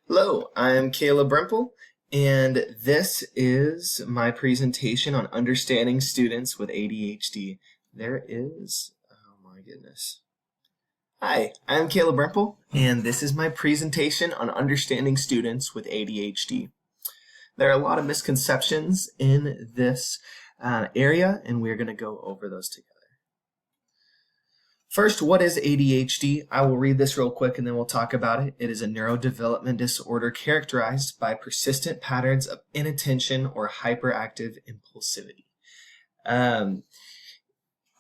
Hello, I'm Caleb Bremple, and this is my presentation on understanding students with ADHD. Oh my goodness. Hi, I'm Caleb Bremple, and this is my presentation on understanding students with ADHD. There are a lot of misconceptions in this area, and we're going to go over those together. First, what is ADHD? I will read this real quick and then we'll talk about it. It is a neurodevelopment disorder characterized by persistent patterns of inattention or hyperactive impulsivity.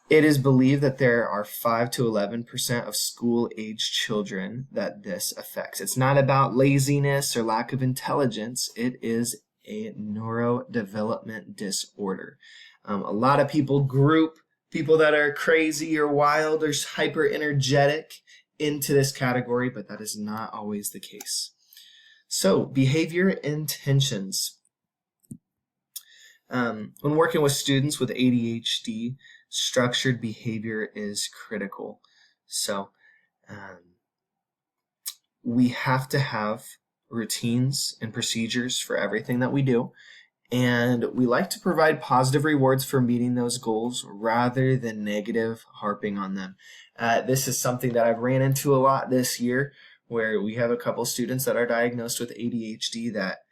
It is believed that there are 5 to 11% of school-age children that this affects. It's not about laziness or lack of intelligence. It is a neurodevelopment disorder. A lot of people group people that are crazy or wild or hyper energetic into this category, but that is not always the case. So, behavior intentions. When working with students with ADHD, structured behavior is critical. So, we have to have routines and procedures for everything that we do. And we like to provide positive rewards for meeting those goals rather than negative harping on them. This is something that I've ran into a lot this year, where we have a couple students that are diagnosed with ADHD that,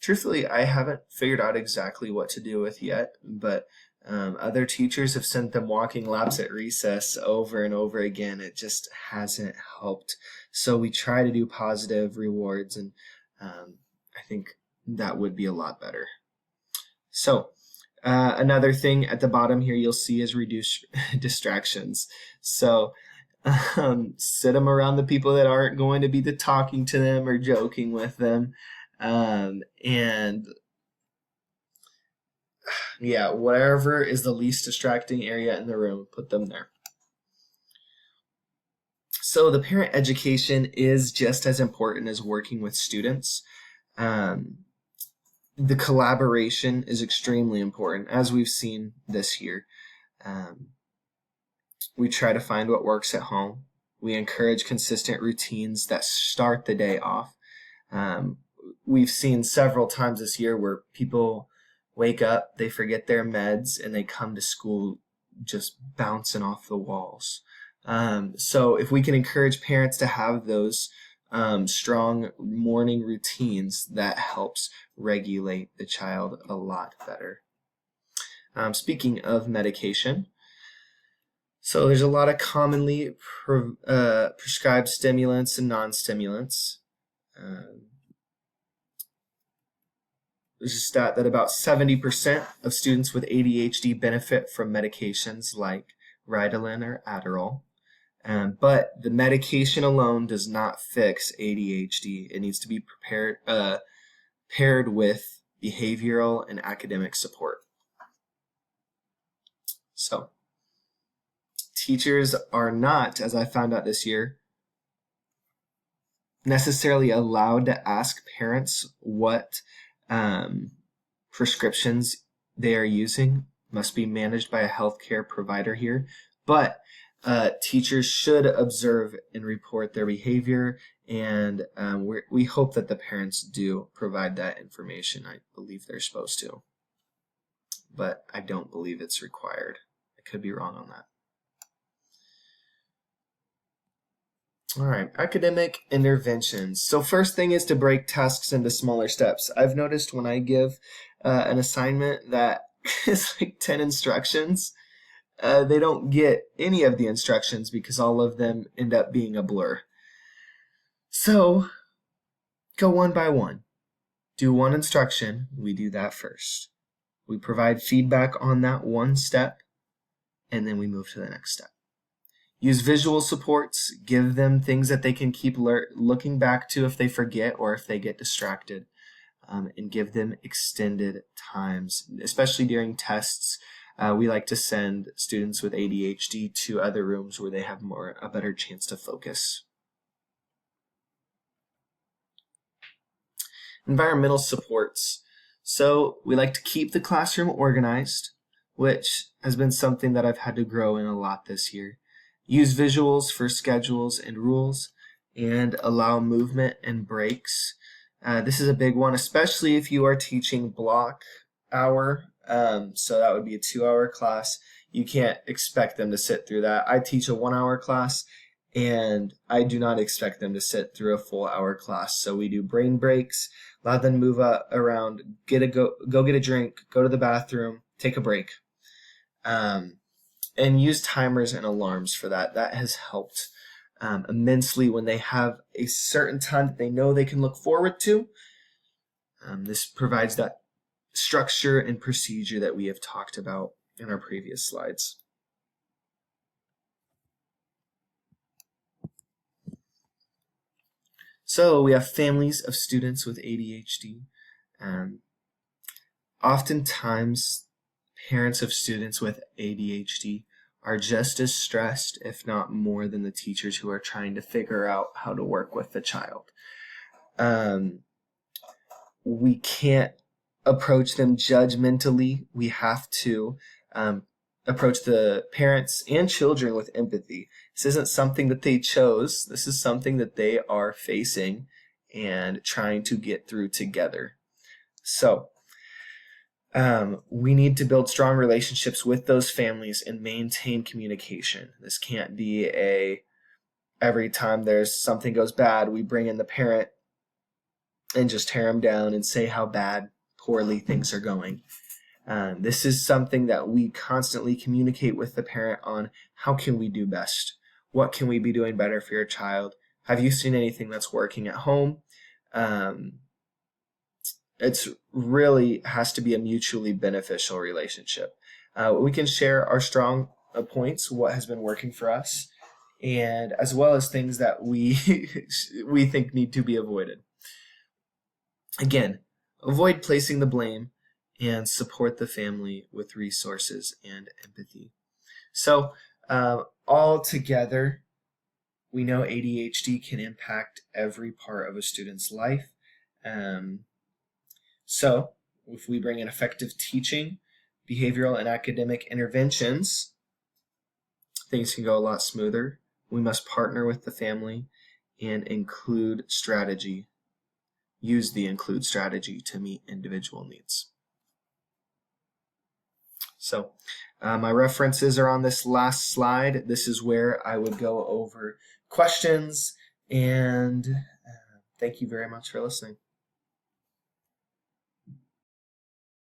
truthfully, I haven't figured out exactly what to do with yet, but other teachers have sent them walking laps at recess over and over again. It just hasn't helped. So we try to do positive rewards, and I think that would be a lot better. So another thing at the bottom here you'll see is reduce distractions. So sit them around the people that aren't going to be talking to them or joking with them. And yeah, whatever is the least distracting area in the room, put them there. So the parent education is just as important as working with students. The collaboration is extremely important, as we've seen this year. We try to find what works at home. We encourage consistent routines that start the day off. We've seen several times this year where people wake up, they forget their meds, and they come to school just bouncing off the walls. So if we can encourage parents to have those strong morning routines, that helps regulate the child a lot better. Speaking of medication, so there's a lot of commonly prescribed stimulants and non-stimulants. There's a stat that about 70% of students with ADHD benefit from medications like Ritalin or Adderall. But the medication alone does not fix ADHD. It needs to be paired with behavioral and academic support. So, teachers are not, as I found out this year, necessarily allowed to ask parents what prescriptions they are using. Must be managed by a healthcare provider here. But teachers should observe and report their behavior, and we hope that the parents do provide that information. I believe they're supposed to, but I don't believe it's required. I could be wrong on that. All right, academic interventions. So first thing is to break tasks into smaller steps. I've noticed when I give an assignment that is like 10 instructions, they don't get any of the instructions because all of them end up being a blur. So go one by one. Do one instruction. We do that first. We provide feedback on that one step, and then we move to the next step. Use visual supports. Give them things that they can keep looking back to if they forget or if they get distracted, and give them extended times, especially during tests. We like to send students with ADHD to other rooms where they have a better chance to focus. Environmental supports. So we like to keep the classroom organized, which has been something that I've had to grow in a lot this year. Use visuals for schedules and rules, and allow movement and breaks. This is a big one, especially if you are teaching block hour. So that would be a 2-hour class. You can't expect them to sit through that. I teach a 1-hour class, and I do not expect them to sit through a full hour class. So we do brain breaks, allow them to move around, go get a drink, go to the bathroom, take a break, and use timers and alarms for that. That has helped immensely when they have a certain time that they know they can look forward to. This provides that structure and procedure that we have talked about in our previous slides. So we have families of students with ADHD. Oftentimes, parents of students with ADHD are just as stressed, if not more, than the teachers who are trying to figure out how to work with the child. We can't approach them judgmentally. We have to approach the parents and children with empathy. This isn't something that they chose. This is something that they are facing and trying to get through together. So we need to build strong relationships with those families and maintain communication. This can't be every time there's something goes bad, we bring in the parent and just tear them down and say how poorly things are going. This is something that we constantly communicate with the parent on. How can we do best? What can we be doing better for your child? Have you seen anything that's working at home? It's really has to be a mutually beneficial relationship. We can share our strong points, what has been working for us, and as well as things that we think need to be avoided. Again, avoid placing the blame and support the family with resources and empathy. So all together, we know ADHD can impact every part of a student's life. So if we bring in effective teaching, behavioral and academic interventions, things can go a lot smoother. We must partner with the family and use the include strategy to meet individual needs. So my references are on this last slide. This is where I would go over questions, and thank you very much for listening.